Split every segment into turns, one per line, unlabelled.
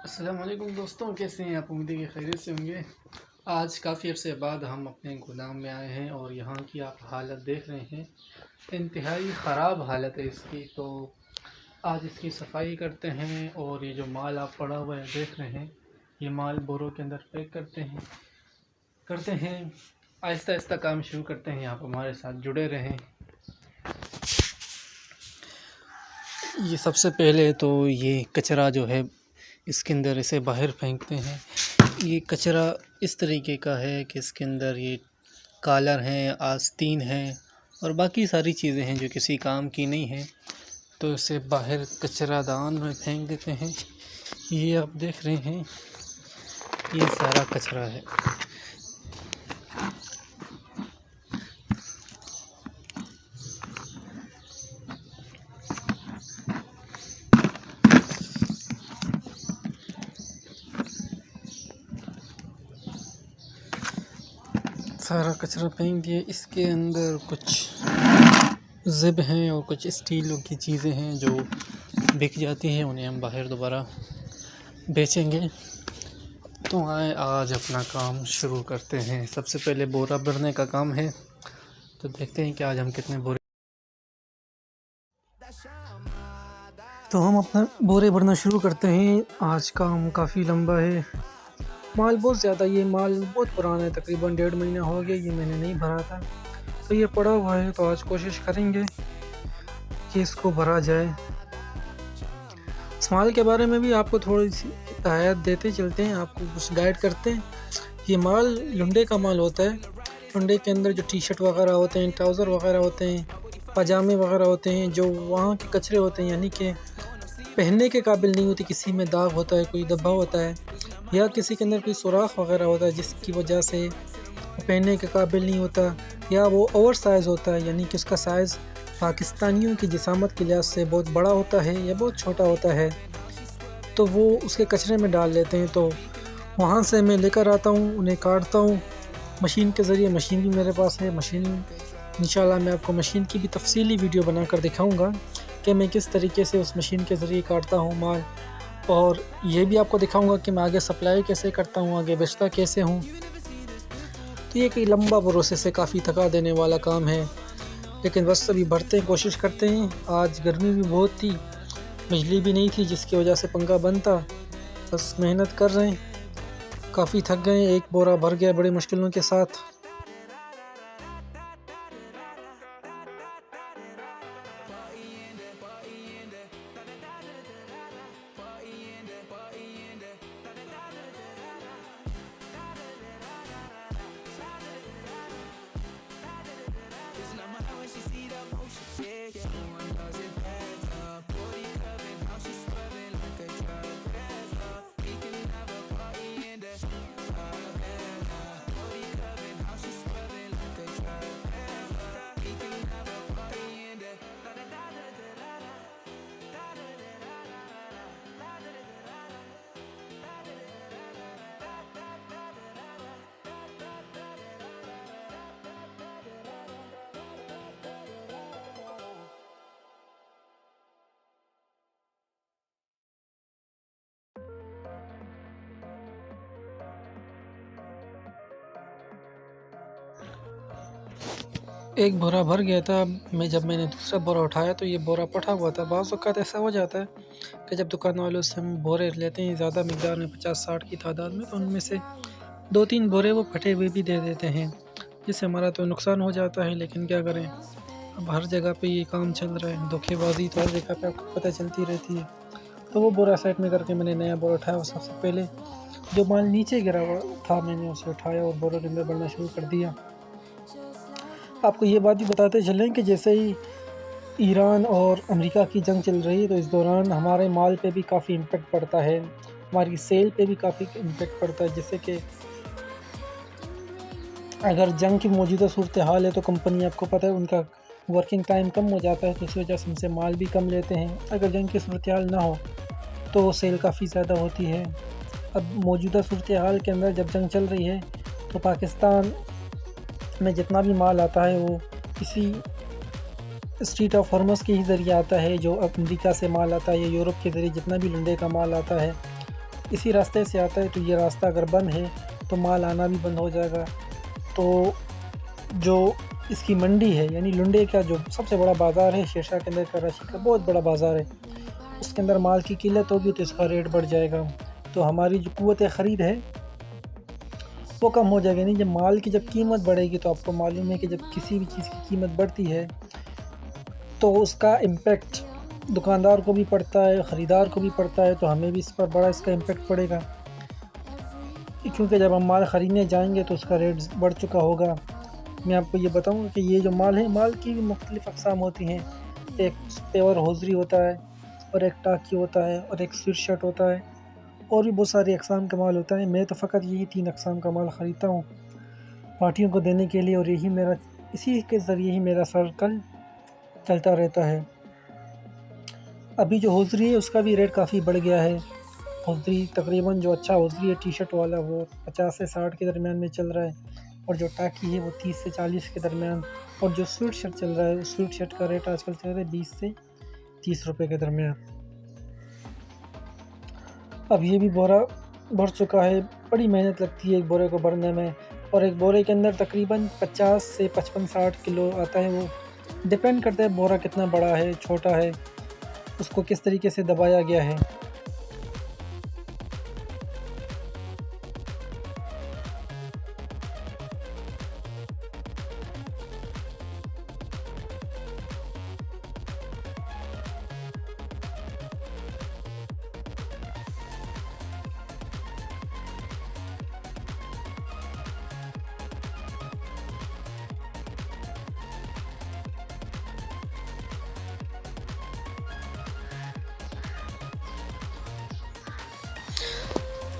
अस्सलाम वालेकुम दोस्तों, कैसे हैं आप? उम्मीद है कि खैरियत से होंगे। आज काफ़ी अर्से बाद हम अपने गोदाम में आए हैं और यहाँ की आप हालत देख रहे हैं, इंतहाई ख़राब हालत है इसकी। तो आज इसकी सफाई करते हैं और ये जो माल आप पड़ा हुआ है देख रहे हैं, ये माल बोरों के अंदर पैक करते हैं। आहिस्ता आहिस्ता काम शुरू करते हैं। आप हमारे साथ जुड़े रहें। ये सबसे पहले तो ये कचरा जो है इसके अंदर इसे बाहर फेंकते हैं। ये कचरा इस तरीके का है कि इसके अंदर ये कॉलर हैं, आस्तीन हैं और बाकी सारी चीज़ें हैं जो किसी काम की नहीं हैं, तो इसे बाहर कचरादान में फेंक देते हैं। ये आप देख रहे हैं, ये सारा कचरा है। सारा कचरा फेंक दिए। इसके अंदर कुछ ज़िप हैं और कुछ स्टीलों की चीज़ें हैं जो बिक जाती हैं, उन्हें हम बाहर दोबारा बेचेंगे। तो आए आज अपना काम शुरू करते हैं। सबसे पहले बोरा भरने का काम है, तो देखते हैं कि आज हम कितने बोरे। तो हम अपना बोरे भरना शुरू करते हैं। आज काम काफ़ी लंबा है, माल बहुत ज़्यादा, ये माल बहुत पुराना है, तकरीबन 1.5 महीना हो गया ये मैंने नहीं भरा था, तो ये पड़ा हुआ है। तो आज कोशिश करेंगे कि इसको भरा जाए। इस माल के बारे में भी आपको थोड़ी सी हिदायत देते चलते हैं, आपको कुछ गाइड करते हैं। ये माल लुंडे का माल होता है। लुंडे के अंदर जो टी शर्ट वगैरह होते हैं, ट्राउज़र वगैरह होते हैं, पजामे वगैरह होते हैं, जो वहाँ के कचरे होते हैं, यानी कि पहनने के काबिल नहीं होती, किसी में दाग होता है, कोई धब्बा होता है या किसी के अंदर कोई सुराख वगैरह होता है जिसकी वजह से पहनने के काबिल नहीं होता, या वो ओवर साइज़ होता है, यानी कि उसका साइज़ पाकिस्तानियों की जिसामत के लिहाज से बहुत बड़ा होता है या बहुत छोटा होता है, तो वो उसके कचरे में डाल लेते हैं। तो वहाँ से मैं लेकर आता हूँ, उन्हें काटता हूँ मशीन के ज़रिए। मशीन भी मेरे पास है। मशीन इंशाल्लाह मैं आपको मशीन की भी तफसीली वीडियो बनाकर दिखाऊंगा कि मैं किस तरीके से उस मशीन के ज़रिए काटता हूँ माल, और ये भी आपको दिखाऊंगा कि मैं आगे सप्लाई कैसे करता हूँ, आगे बेचता कैसे हूँ। तो ये कोई लंबा प्रोसेस है, काफ़ी थका देने वाला काम है, लेकिन बस अभी भरते हैं, कोशिश करते हैं। आज गर्मी भी बहुत थी, बिजली भी नहीं थी, जिसकी वजह से पंखा बंद था। बस मेहनत कर रहे हैं, काफ़ी थक गए। एक बोरा भर गया बड़ी मुश्किलों के साथ। एक बोरा भर गया था। जब मैंने दूसरा बोरा उठाया तो ये बोरा पटा हुआ था। बाज़ औक़ात ऐसा हो जाता है कि जब दुकान वालों से हम बोरे लेते हैं ज़्यादा मिक़दार में, 50-60 की तादाद में, तो उनमें से 2-3 बोरे वो फटे हुए भी दे देते हैं, जिससे हमारा तो नुकसान हो जाता है। लेकिन क्या करें, अब हर जगह पे ये काम चल रहा है, धोखेबाज़ी तो हर जगह पे आपको पता चलती रहती है। तो वो बोरा साइड में करके मैंने नया बोरा उठाया। और सबसे पहले जो माल नीचे गिरा हुआ था मैंने उसे उठाया और बोरे के अंदर भरना शुरू कर दिया। आपको ये बात भी बताते चलें कि जैसे ही ईरान और अमेरिका की जंग चल रही है, तो इस दौरान हमारे माल पे भी काफ़ी इम्पेक्ट पड़ता है, हमारी सेल पे भी काफ़ी इम्पेक्ट पड़ता है। जैसे कि अगर जंग की मौजूदा सूरत हाल है तो कंपनी, आपको पता है, उनका वर्किंग टाइम कम हो जाता है, तो इस वजह से हमसे माल भी कम लेते हैं। अगर जंग की सूरत हाल ना हो तो सेल काफ़ी ज़्यादा होती है। अब मौजूदा सूरत हाल के अंदर जब जंग चल रही है तो पाकिस्तान में जितना भी माल आता है वो किसी स्ट्रीट ऑफ हॉर्मस के ही ज़रिए आता है, जो अमेरिका से माल आता है या यूरोप के ज़रिए जितना भी लंडे का माल आता है इसी रास्ते से आता है, तो ये रास्ता अगर बंद है तो माल आना भी बंद हो जाएगा। तो जो इसकी मंडी है, यानी लुंडे का जो सबसे बड़ा बाज़ार है शेरशाह के अंदर, कराची का बहुत बड़ा बाज़ार है, उसके अंदर माल की किल्लत होगी तो इसका रेट बढ़ जाएगा। तो हमारी जो क़ुव्वत ख़रीद है वो कम हो जाएगी। नहीं, जब माल की जब कीमत बढ़ेगी तो आपको मालूम है कि जब किसी भी चीज़ की कीमत बढ़ती है तो उसका इम्पेक्ट दुकानदार को भी पड़ता है, ख़रीदार को भी पड़ता है, तो हमें भी इस पर बड़ा इसका इम्पेक्ट पड़ेगा, क्योंकि जब हम माल ख़रीदने जाएंगे तो उसका रेट बढ़ चुका होगा। मैं आपको ये बताऊंगा कि ये जो माल है, माल की भी मुख्तलिफ़ अक़साम होती हैं। एक पेवर होज़री होता है, और एक टाकी होता है, और एक स्वेट शर्ट होता है, और भी बहुत सारी अक़साम का माल होता है। मैं तो फ़कत यही 3 अक़साम का माल ख़रीदता हूँ पार्टियों को देने के लिए, और इसी के ज़रिए ही मेरा सर्कल चलता रहता है। अभी जो होज़री है उसका भी रेट काफ़ी बढ़ गया है। होज़री तकरीबन जो अच्छा होज़री है टी शर्ट वाला, वो 50 से 60 के दरमियान में चल रहा है, और जो टाकी है वो 30 से 40 के दरमियान, और जो स्वेट शर्ट चल रहा है उस स्वेट शर्ट का रेट आजकल चल रहा है 20 से 30 रुपये के दरमियान। अब ये भी बोरा भर चुका है। बड़ी मेहनत लगती है एक बोरे को भरने में, और एक बोरे के अंदर तकरीबन 50 से 55-60 किलो आता है। वो डिपेंड करता है बोरा कितना बड़ा है, छोटा है, उसको किस तरीके से दबाया गया है।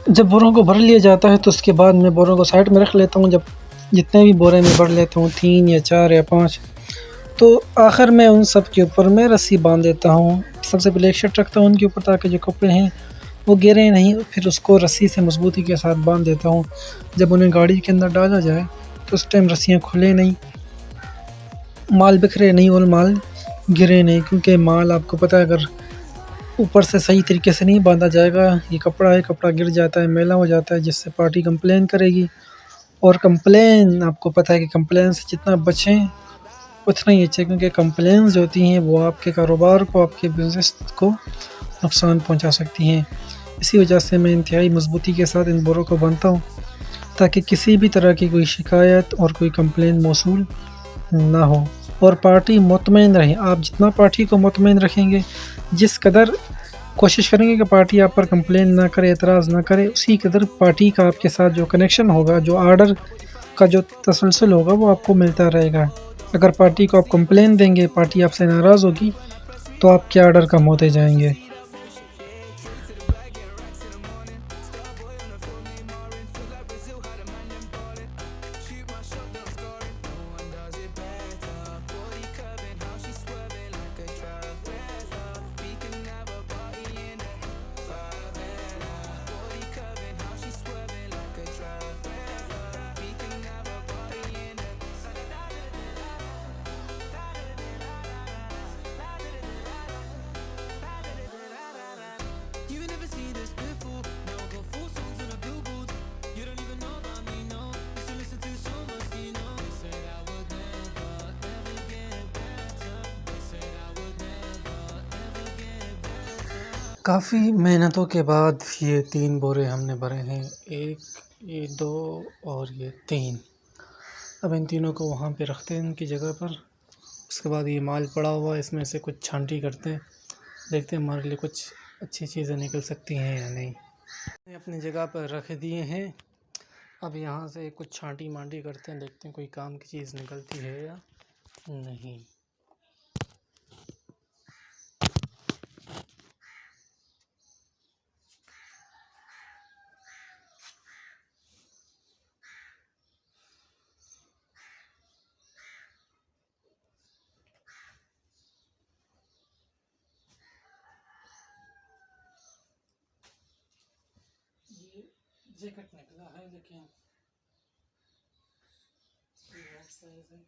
जब बोरों को भर लिया जाता है तो उसके बाद मैं बोरों को साइड में रख लेता हूँ। जब जितने भी बोरे में भर लेता हूँ, 3 या 4 या 5, तो आखिर में उन सब के ऊपर मैं रस्सी बांध देता हूँ। सबसे पहले एक शर्ट रखता हूँ उनके ऊपर, ताकि जो कपड़े हैं वो गिरे नहीं, फिर उसको रस्सी से मजबूती के साथ बांध देता हूँ। जब उन्हें गाड़ी के अंदर डाला जाए तो उस टाइम रस्सियाँ खुले नहीं, माल बिखरे नहीं और माल गिरे नहीं, क्योंकि माल आपको पता है अगर ऊपर से सही तरीके से नहीं बांधा जाएगा, ये कपड़ा है, कपड़ा गिर जाता है, मैला हो जाता है, जिससे पार्टी कंप्लेन करेगी। और कंप्लेन, आपको पता है कि कंप्लेन से जितना बचें उतना ही अच्छा, क्योंकि कंप्लेंट्स जो होती हैं वो आपके कारोबार को, आपके बिज़नेस को नुकसान पहुंचा सकती हैं। इसी वजह से मैं इंतहाई मजबूती के साथ इन बोरों को बांधता हूँ, ताकि किसी भी तरह की कोई शिकायत और कोई कंप्लेन मौसूल ना हो, और पार्टी मुतमईन रहे। आप जितना पार्टी को मुतमईन रखेंगे, जिस कदर कोशिश करेंगे कि पार्टी आप पर कंप्लेन ना करे, एतराज़ ना करे, उसी कदर पार्टी का आपके साथ जो कनेक्शन होगा, जो आर्डर का जो तसलसल होगा, वो आपको मिलता रहेगा। अगर पार्टी को आप कंप्लेन देंगे, पार्टी आपसे नाराज़ होगी, तो आपके आर्डर कम होते जाएंगे। काफ़ी मेहनतों के बाद ये 3 बोरे हमने भरे हैं। 1, ये 2 और ये 3। अब इन तीनों को वहाँ पे रखते हैं उनकी जगह पर। उसके बाद ये माल पड़ा हुआ है, इसमें से कुछ छांटी करते हैं, देखते हैं हमारे लिए कुछ अच्छी चीज़ें निकल सकती हैं या नहीं। अपनी जगह पर रख दिए हैं। अब यहाँ से कुछ छांटी मांटी करते हैं, देखते हैं कोई काम की चीज़ निकलती है या नहीं। ये जैकेट निकला है, लेकिन साइज है।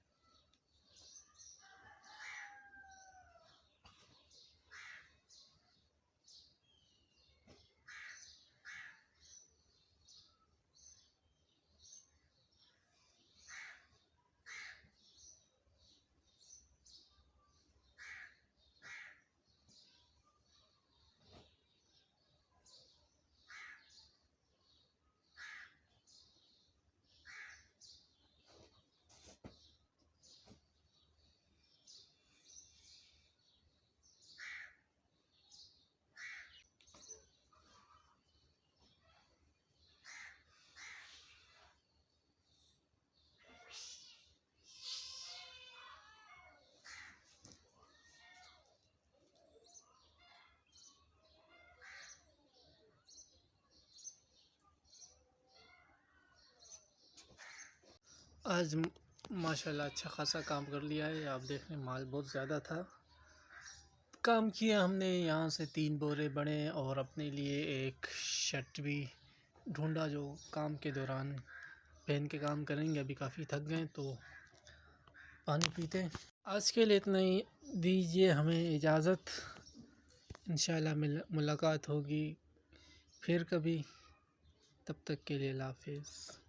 आज माशाल्लाह अच्छा खासा काम कर लिया है। आप देख रहे हैं माल बहुत ज़्यादा था। काम किया हमने, यहाँ से 3 बोरे बने और अपने लिए एक शर्ट भी ढूंढा जो काम के दौरान पहन के काम करेंगे। अभी काफ़ी थक गए तो पानी पीते हैं। आज के लिए इतना ही, दीजिए हमें इजाज़त। इंशाल्लाह मुलाकात होगी फिर कभी। तब तक के लिए अल्लाह हाफ़िज़।